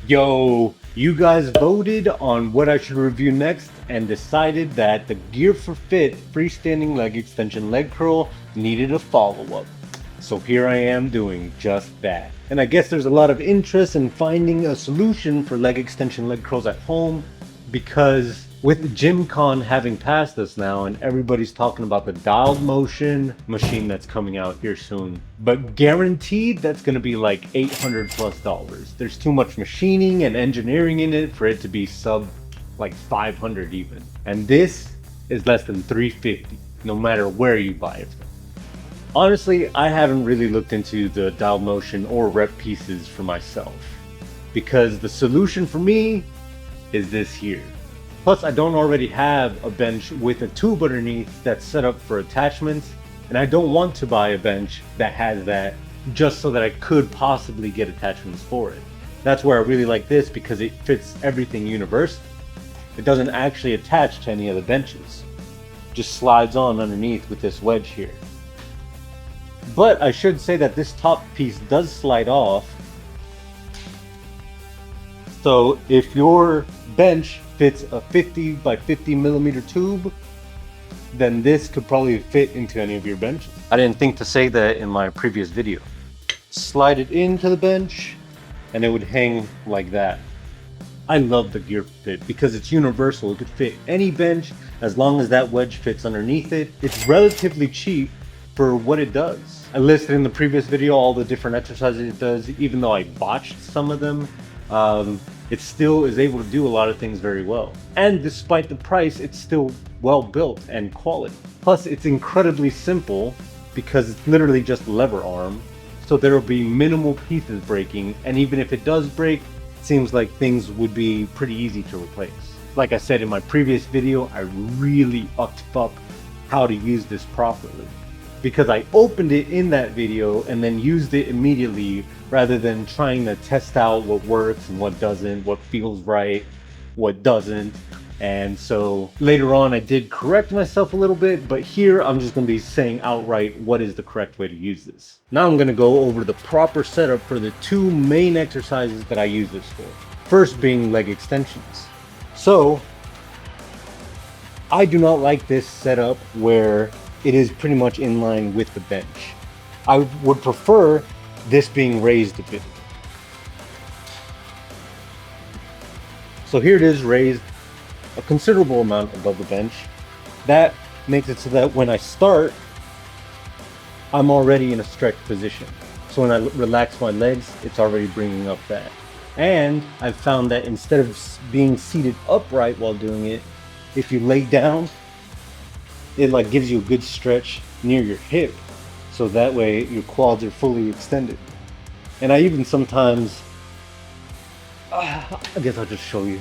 Yo, you guys voted on what I should review next and decided that the Gear for Fit freestanding leg extension leg curl needed a follow-up. So here I am doing just that. And I guess there's a lot of interest in finding a solution for leg extension leg curls at home because with GymCon having passed us now and everybody's talking about the dialed motion machine that's coming out here soon, but guaranteed that's going to be like $800+. There's too much machining and engineering in it for it to be sub like 500 even. And this is less than 350 no matter where you buy it from. Honestly, I haven't really looked into the dialed motion or rep pieces for myself because the solution for me is this here. Plus, I don't already have a bench with a tube underneath that's set up for attachments, and I don't want to buy a bench that has that just so that I could possibly get attachments for it. That's where I really like this because it fits everything universally. It doesn't actually attach to any of the benches. It just slides on underneath with this wedge here. But I should say that this top piece does slide off. So if your bench fits a 50 by 50 millimeter tube, then this could probably fit into any of your benches. I didn't think to say that in my previous video. Slide it into the bench and it would hang like that. I love the Gear Fit because it's universal. It could fit any bench as long as that wedge fits underneath it. It's relatively cheap for what it does. I listed in the previous video all the different exercises it does. Even though I botched some of them, it still is able to do a lot of things very well. And despite the price, it's still well built and quality. Plus, it's incredibly simple because it's literally just lever arm. So there will be minimal pieces breaking. And even if it does break, it seems like things would be pretty easy to replace. Like I said in my previous video, I really upped up how to use this properly, because I opened it in that video and then used it immediately rather than trying to test out what works and what doesn't, what feels right, what doesn't. And so later on I did correct myself a little bit, but here I'm just going to be saying outright what is the correct way to use this. Now I'm going to go over the proper setup for the two main exercises that I use this for. First being leg extensions. So I do not like this setup where it is pretty much in line with the bench. I would prefer this being raised a bit. So here it is raised a considerable amount above the bench. That makes it so that when I start, I'm already in a stretched position. So when I relax my legs, it's already bringing up that. And I've found that instead of being seated upright while doing it, if you lay down, it like gives you a good stretch near your hip, so that way your quads are fully extended. And I even sometimes, I guess I'll just show you.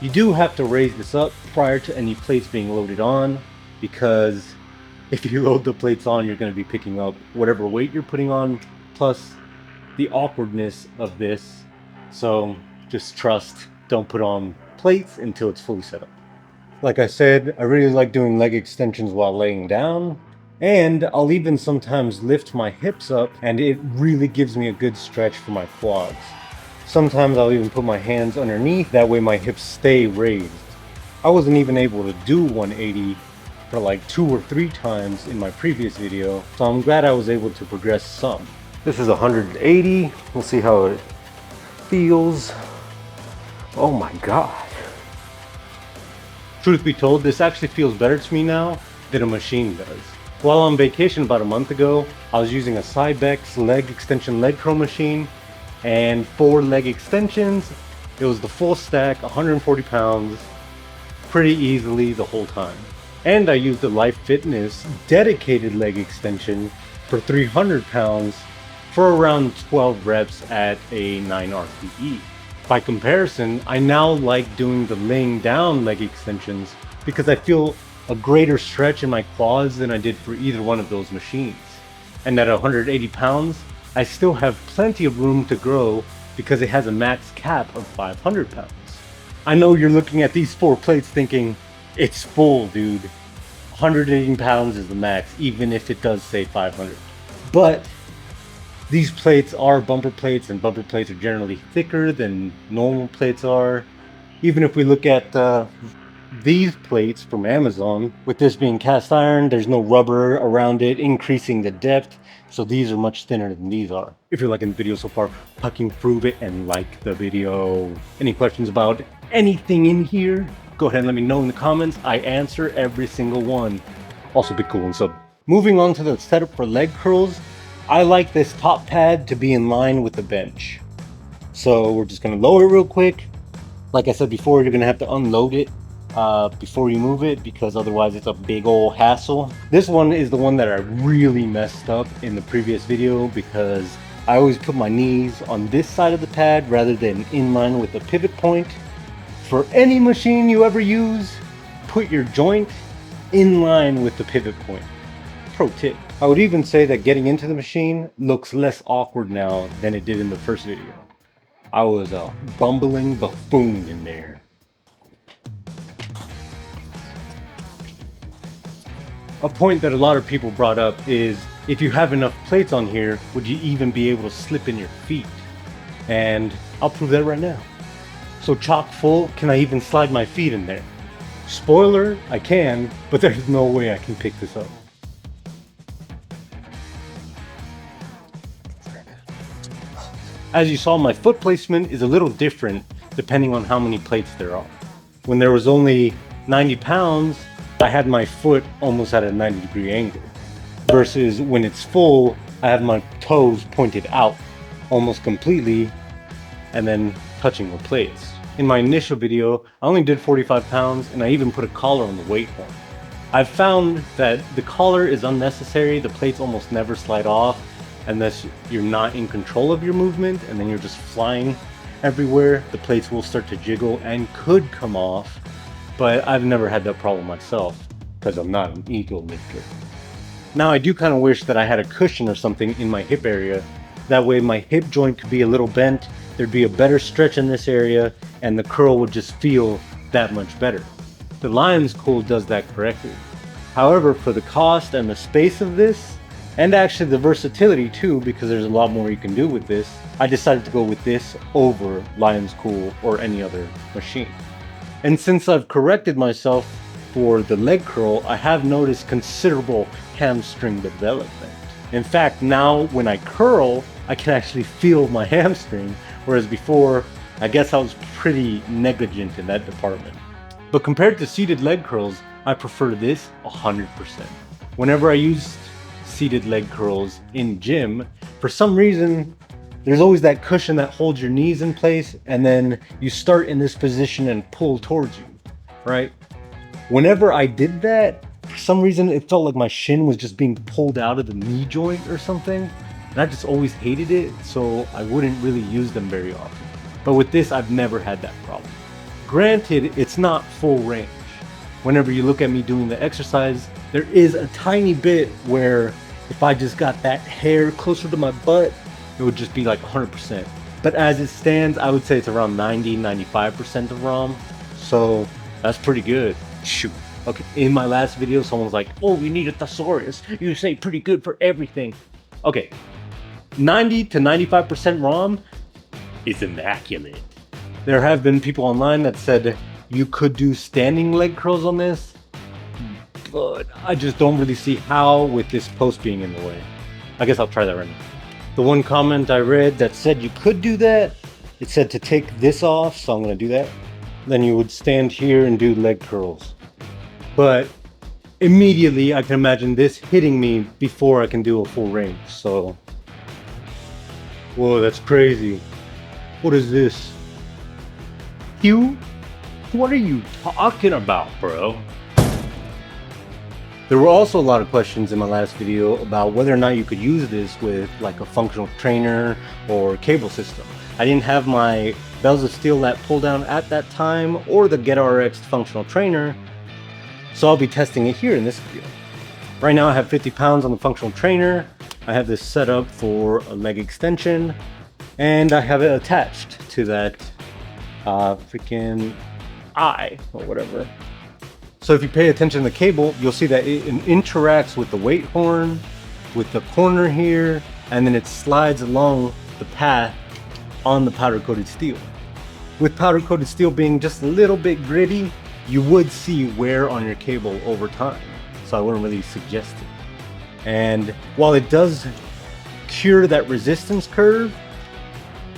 You do have to raise this up prior to any plates being loaded on, because if you load the plates on, you're going to be picking up whatever weight you're putting on, plus the awkwardness of this. So just trust, don't put on plates until it's fully set up. Like I said, I really like doing leg extensions while laying down, and I'll even sometimes lift my hips up, and it really gives me a good stretch for my quads. Sometimes I'll even put my hands underneath, that way my hips stay raised. I wasn't even able to do 180 for like 2 or 3 times in my previous video, so I'm glad I was able to progress some. This is 180, we'll see how it feels. Oh my god. Truth be told, this actually feels better to me now than a machine does. While on vacation about a month ago, I was using a Cybex leg extension leg curl machine, and for leg extensions, it was the full stack, 140 pounds, pretty easily the whole time. And I used the Life Fitness dedicated leg extension for 300 pounds for around 12 reps at a 9 RPE. By comparison, I now like doing the laying down leg extensions because I feel a greater stretch in my quads than I did for either one of those machines. And at 180 pounds, I still have plenty of room to grow because it has a max cap of 500 pounds. I know you're looking at these 4 plates thinking, it's full, dude. 180 pounds is the max, even if it does say 500. But These plates are bumper plates, and bumper plates are generally thicker than normal plates are. Even if we look at these plates from Amazon, with this being cast iron, there's no rubber around it, increasing the depth. So these are much thinner than these are. If you're liking the video so far, fucking prove it and like the video. Any questions about anything in here, go ahead and let me know in the comments. I answer every single one. Also be cool and sub. Moving on to the setup for leg curls, I like this top pad to be in line with the bench. So we're just gonna lower it real quick. Like I said before, you're gonna have to unload it before you move it, because otherwise it's a big old hassle. This one is the one that I really messed up in the previous video, because I always put my knees on this side of the pad rather than in line with the pivot point. For any machine you ever use, put your joint in line with the pivot point. Pro tip. I would even say that getting into the machine looks less awkward now than it did in the first video. I was a bumbling buffoon in there. A point that a lot of people brought up is, if you have enough plates on here, would you even be able to slip in your feet? And I'll prove that right now. So chock full, can I even slide my feet in there? Spoiler, I can, but there's no way I can pick this up. As you saw, my foot placement is a little different depending on how many plates there are. When there was only 90 pounds, I had my foot almost at a 90-degree angle. Versus when it's full, I have my toes pointed out almost completely and then touching the plates. In my initial video, I only did 45 pounds and I even put a collar on the weight horn. I've found that the collar is unnecessary. The plates almost never slide off unless you're not in control of your movement, and then you're just flying everywhere. The plates will start to jiggle and could come off, but I've never had that problem myself because I'm not an ego lifter. Now I do kind of wish that I had a cushion or something in my hip area. That way my hip joint could be a little bent, there'd be a better stretch in this area, and the curl would just feel that much better. The Lions Cool does that correctly. However, for the cost and the space of this, and actually the versatility too, because there's a lot more you can do with this, I decided to go with this over Lions Cool or any other machine. And since I've corrected myself for the leg curl, I have noticed considerable hamstring development. In fact, now when I curl, I can actually feel my hamstring, whereas before, I guess I was pretty negligent in that department. But compared to seated leg curls, I prefer this 100%. Whenever I used seated leg curls in gym, for some reason, there's always that cushion that holds your knees in place, and then you start in this position and pull towards you, right? Whenever I did that, for some reason, it felt like my shin was just being pulled out of the knee joint or something. And I just always hated it, so I wouldn't really use them very often. But with this, I've never had that problem. Granted, it's not full range. Whenever you look at me doing the exercise, there is a tiny bit where if I just got that hair closer to my butt, it would just be like 100%. But as it stands, I would say it's around 90-95% of ROM. So that's pretty good. Shoot. Okay, in my last video, someone was like, oh, you need a thesaurus. You say pretty good for everything. Okay, 90 to 95% ROM is immaculate. There have been people online that said you could do standing leg curls on this, but I just don't really see how with this post being in the way. I guess I'll try that right now. The one comment I read that said you could do that, it said to take this off, so I'm gonna do that. Then you would stand here and do leg curls. But immediately I can imagine this hitting me before I can do a full range, so. Whoa, that's crazy. What is this? You? What are you talking about, bro? There were also a lot of questions in my last video about whether or not you could use this with like a functional trainer or cable system. I didn't have my Bells of Steel lat pull down at that time or the GetRx functional trainer, so I'll be testing it here in this video. Right now I have 50 pounds on the functional trainer. I have this set up for a leg extension, and I have it attached to that freaking eye or whatever. So if you pay attention to the cable, you'll see that it interacts with the weight horn, with the corner here, and then it slides along the path on the powder coated steel. With powder coated steel being just a little bit gritty, you would see wear on your cable over time. So I wouldn't really suggest it. And while it does cure that resistance curve,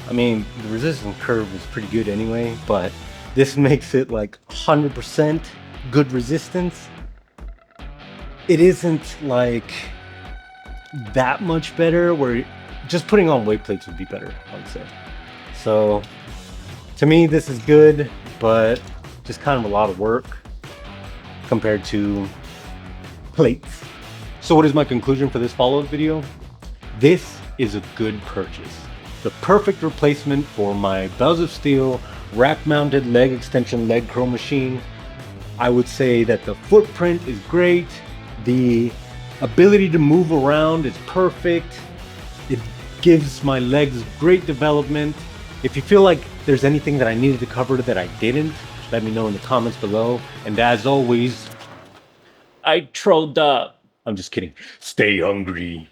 I mean, the resistance curve is pretty good anyway, but this makes it like 100% good resistance. It isn't like that much better, where just putting on weight plates would be better, I would say. So to me, this is good, but just kind of a lot of work compared to plates. So what is my conclusion for this follow-up video? This is a good purchase. The perfect replacement for my Bells of Steel rack-mounted leg extension leg curl machine. I would say that the footprint is great. The ability to move around is perfect. It gives my legs great development. If you feel like there's anything that I needed to cover that I didn't, let me know in the comments below. And as always, I trolled up. I'm just kidding. Stay hungry.